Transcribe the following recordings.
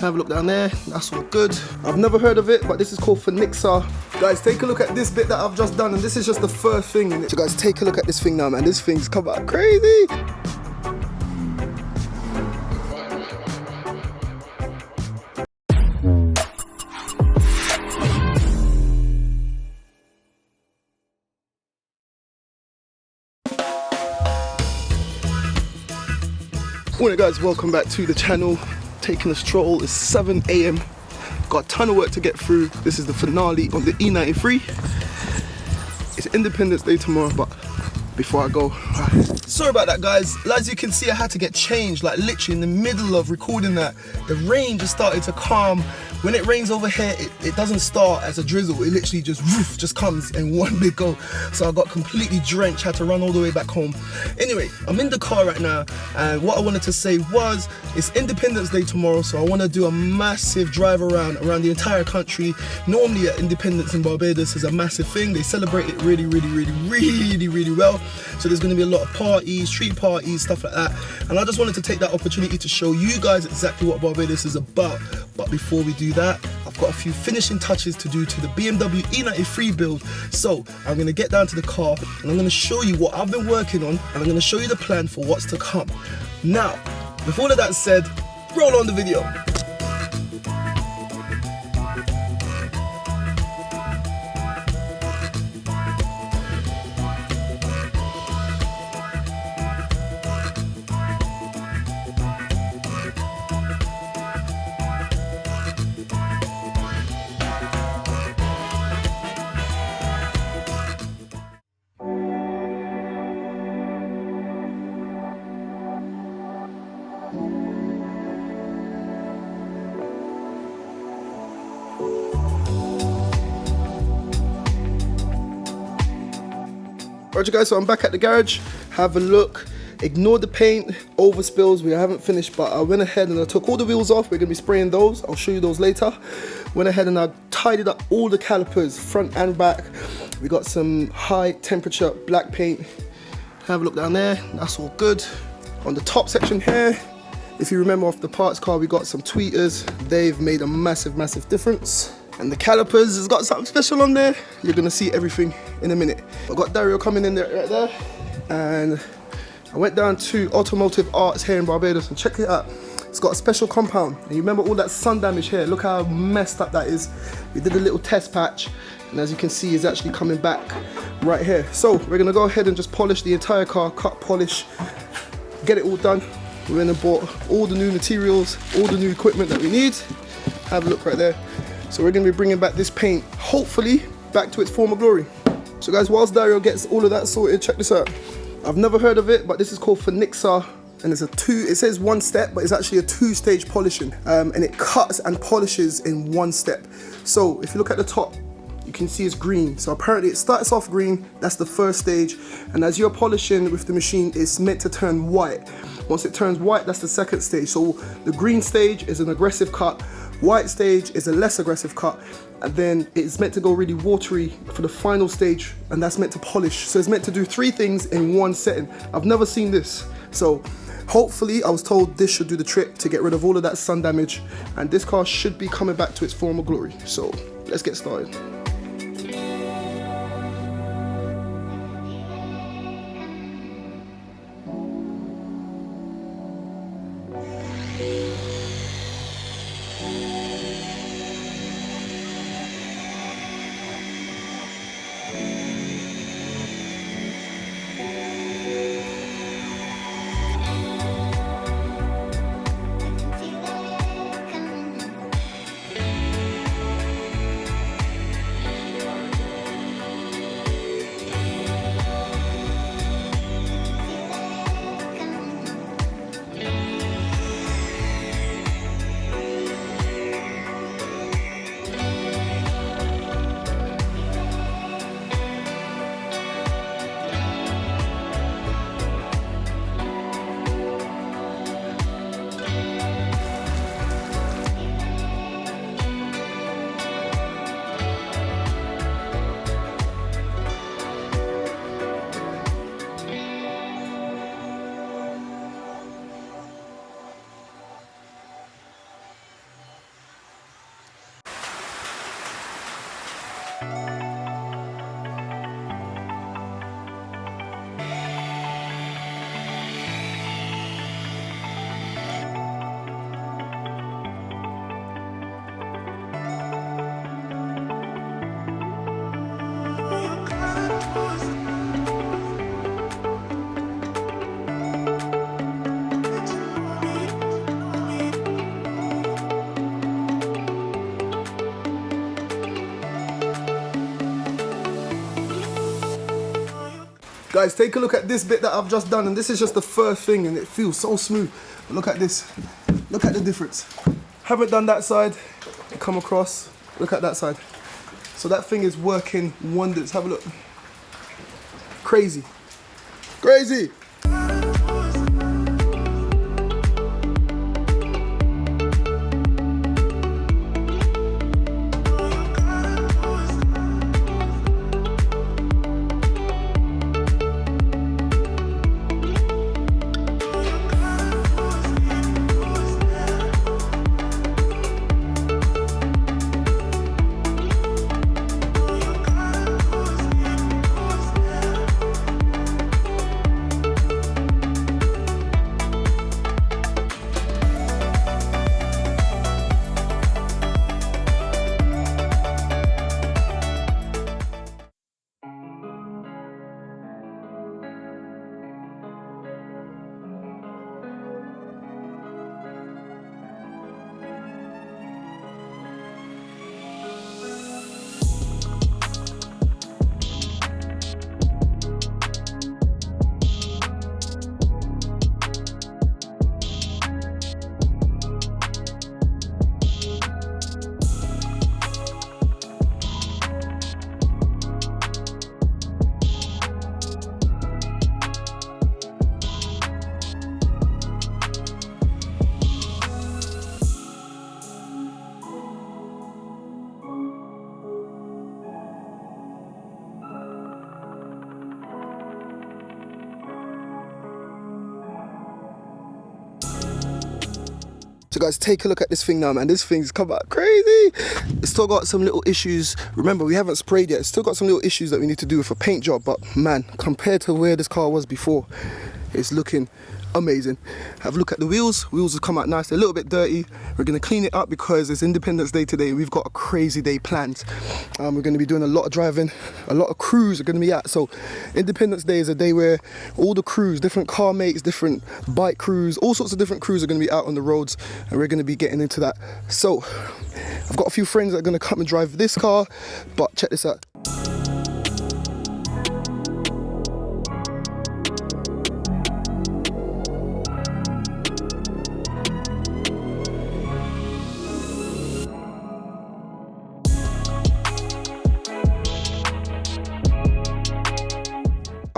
Have a look down there, that's all good. I've never heard of it, but this is called Phoenixa. Guys, take a look at this bit that I've just done, and this is just the first thing in it. So guys, take a look at this thing now, man. This thing's come out crazy. Morning guys, welcome back to the channel. Taking a stroll, it's 7 AM. Got a ton of work to get through. This is the finale on the E93. It's Independence Day tomorrow, but before I go, sorry about that guys. As you can see, I had to get changed, like literally in the middle of recording that. The rain just started to calm. When it rains over here, it doesn't start as a drizzle. It literally just comes in one big go. So I got completely drenched, had to run all the way back home. Anyway, I'm in the car right now, and what I wanted to say was, it's Independence Day tomorrow, so I want to do a massive drive around the entire country. Normally at Independence in Barbados is a massive thing. They celebrate it really well. So there's going to be a lot of parties, street parties, stuff like that. And I just wanted to take that opportunity to show you guys exactly what Barbados is about. But before we do that, I've got a few finishing touches to do to the BMW E93 build. So I'm going to get down to the car and I'm going to show you what I've been working on, and I'm going to show you the plan for what's to come. Now, with all of that said, roll on the video. Alright guys, so I'm back at the garage. Have a look. Ignore the paint, overspills, we haven't finished, but I went ahead and I took all the wheels off. We're going to be spraying those. I'll show you those later. Went ahead and I tidied up all the calipers, front and back. We got some high temperature black paint. Have a look down there, that's all good. On the top section here, if you remember off the parts car, we got some tweeters. They've made a massive difference. And the calipers has got something special on there. You're gonna see everything in a minute. I've got Dario coming in there right there. And I went down to Automotive Arts here in Barbados and check it out. It's got a special compound. And you remember all that sun damage here? Look how messed up that is. We did a little test patch, and as you can see, it's actually coming back right here. So we're gonna go ahead and just polish the entire car, cut, polish, get it all done. We went and bought all the new materials, all the new equipment that we need. Have a look right there. So we're going to be bringing back this paint, hopefully, back to its former glory. So guys, whilst Dario gets all of that sorted, check this out. I've never heard of it, but this is called Phoenixa, and it's it says one step, but it's actually a two-stage polishing. And it cuts and polishes in one step. So if you look at the top, you can see it's green. So apparently it starts off green, that's the first stage. And as you're polishing with the machine, it's meant to turn white. Once it turns white, that's the second stage. So the green stage is an aggressive cut. White stage is a less aggressive cut, and then it's meant to go really watery for the final stage, and that's meant to polish. So it's meant to do three things in one setting. I've never seen this. So hopefully, I was told this should do the trick to get rid of all of that sun damage, and this car should be coming back to its former glory. So let's get started. Guys, take a look at this bit that I've just done, and this is just the first thing, and it feels so smooth. But look at this. Look at the difference. Haven't done that side. Come across. Look at that side. So that thing is working wonders. Have a look. Crazy. Crazy. So guys, take a look at this thing now, man. This thing's come out crazy. It's still got some little issues. Remember, we haven't sprayed yet. It's still got some little issues that we need to do with a paint job. But man, compared to where this car was before, it's looking amazing. Have a look at the wheels. Wheels have come out nice. They're a little bit dirty. We're going to clean it up because it's Independence Day today. We've got a crazy day planned. We're going to be doing a lot of driving. A lot of crews are going to be out. So Independence Day is a day where all the crews, different car mates, different bike crews, all sorts of different crews are going to be out on the roads, and we're going to be getting into that. So I've got a few friends that are going to come and drive this car, but check this out.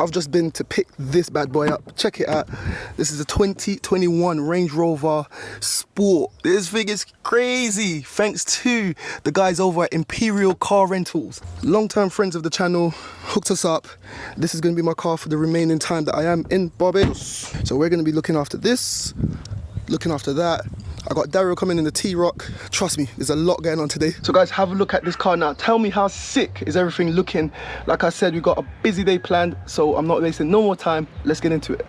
I've just been to pick this bad boy up. Check it out. This is a 2021 Range Rover Sport. This thing is crazy. Thanks to the guys over at Imperial Car Rentals. Long-term friends of the channel hooked us up. This is going to be my car for the remaining time that I am in Barbados. So we're going to be looking after this, looking after that. I got Daryl coming in the T-Rock. Trust me, there's a lot going on today. So guys, have a look at this car now. Tell me how sick is everything looking. Like I said, we've got a busy day planned, so I'm not wasting no more time. Let's get into it.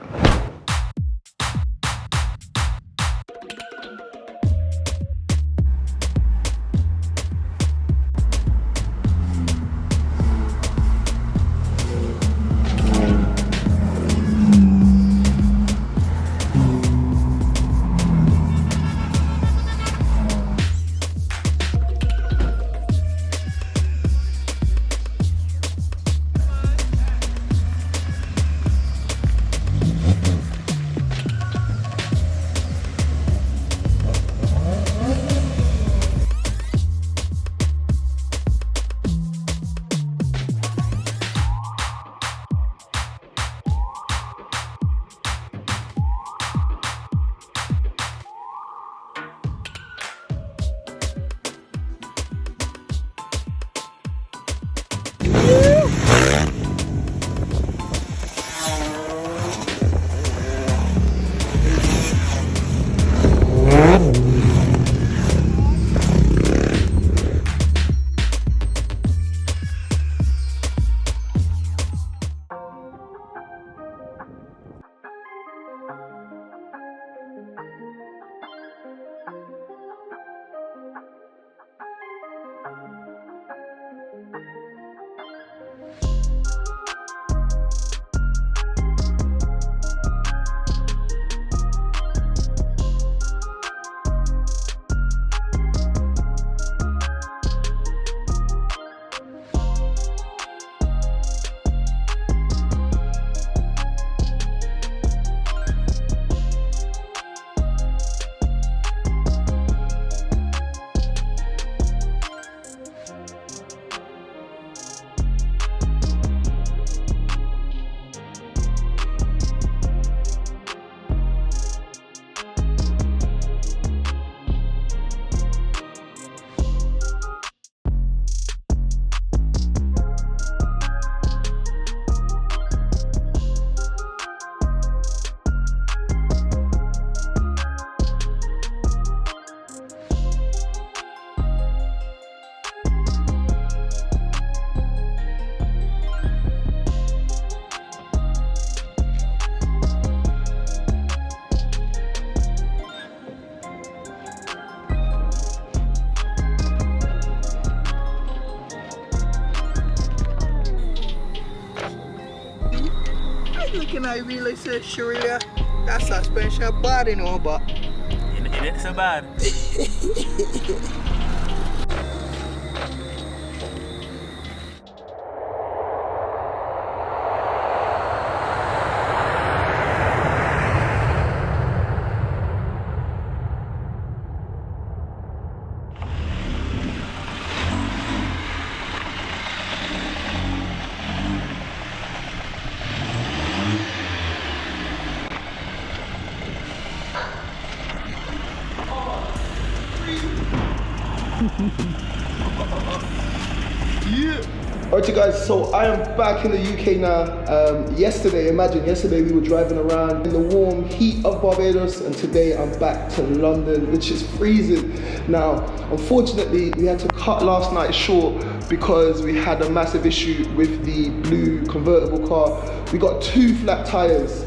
looking at it, really say, Shirley, that suspension bad, you know, but it ain't so bad. Yeah. Alright you guys, so I am back in the UK now. Yesterday we were driving around in the warm heat of Barbados, and today I'm back to London, which is freezing. Now, unfortunately, we had to cut last night short because we had a massive issue with the blue convertible car. We got two flat tires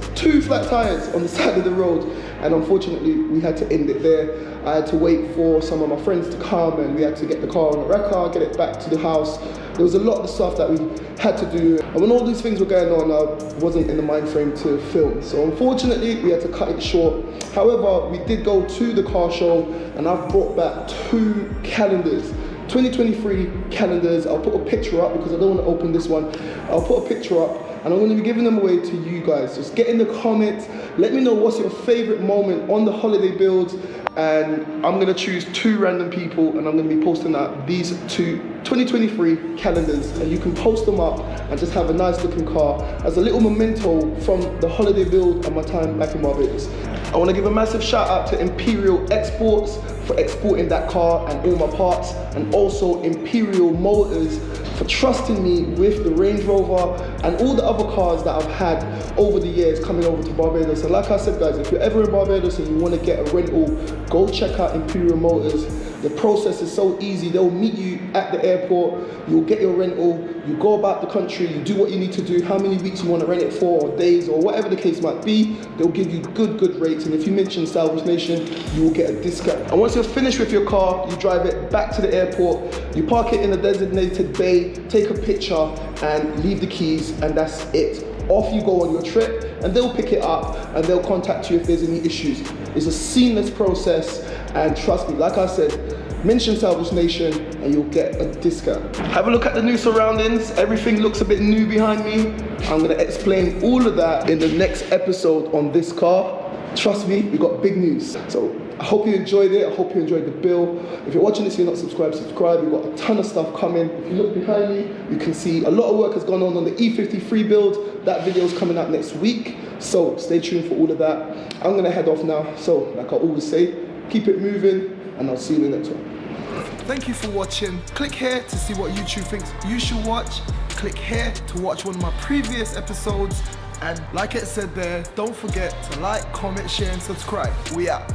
on the side of the road, and unfortunately we had to end it there. I had to wait for some of my friends to come, and we had to get the car on the wrecker, get it back to the house. There was a lot of stuff that we had to do, and when all these things were going on, I wasn't in the mind frame to film. So unfortunately, we had to cut it short. However, we did go to the car show, and I've brought back two calendars. 2023 calendars. I'll put a picture up because I don't want to open this one. I'll put a picture up, and I'm going to be giving them away to you guys. Just get in the comments, let me know what's your favorite moment on the holiday builds, and I'm going to choose two random people, and I'm going to be posting out these two 2023 calendars, and you can post them up and just have a nice looking car as a little memento from the holiday build and my time back in Barbados. I want to give a massive shout out to Imperial Exports for exporting that car and all my parts, and also Imperial Motors for trusting me with the Range Rover and all the other cars that I've had over the years coming over to Barbados. And like I said guys, if you're ever in Barbados and you want to get a rental, go check out Imperial Motors. The process is so easy. They'll meet you at the airport, you'll get your rental, you go about the country, you do what you need to do, how many weeks you want to rent it for, or days, or whatever the case might be. They'll give you good rates, and if you mention Salvage Nation, you will get a discount. And once you're finished with your car, you drive it back to the airport, you park it in a designated bay, take a picture, and leave the keys, and that's it. Off you go on your trip, and they'll pick it up and they'll contact you if there's any issues. It's a seamless process, and trust me, like I said, mention Salvage Nation and you'll get a discount. Have a look at the new surroundings. Everything looks a bit new behind me. I'm gonna explain all of that in the next episode on this car. Trust me, we got big news. So I hope you enjoyed it. I hope you enjoyed the build. If you're watching this and you're not subscribed, subscribe. We've got a ton of stuff coming. If you look behind me, you can see a lot of work has gone on the E93 build. That video is coming out next week. So stay tuned for all of that. I'm gonna head off now. So like I always say, keep it moving, and I'll see you in the next one. Thank you for watching. Click here to see what YouTube thinks you should watch. Click here to watch one of my previous episodes. And like it said there, don't forget to like, comment, share, and subscribe. We out.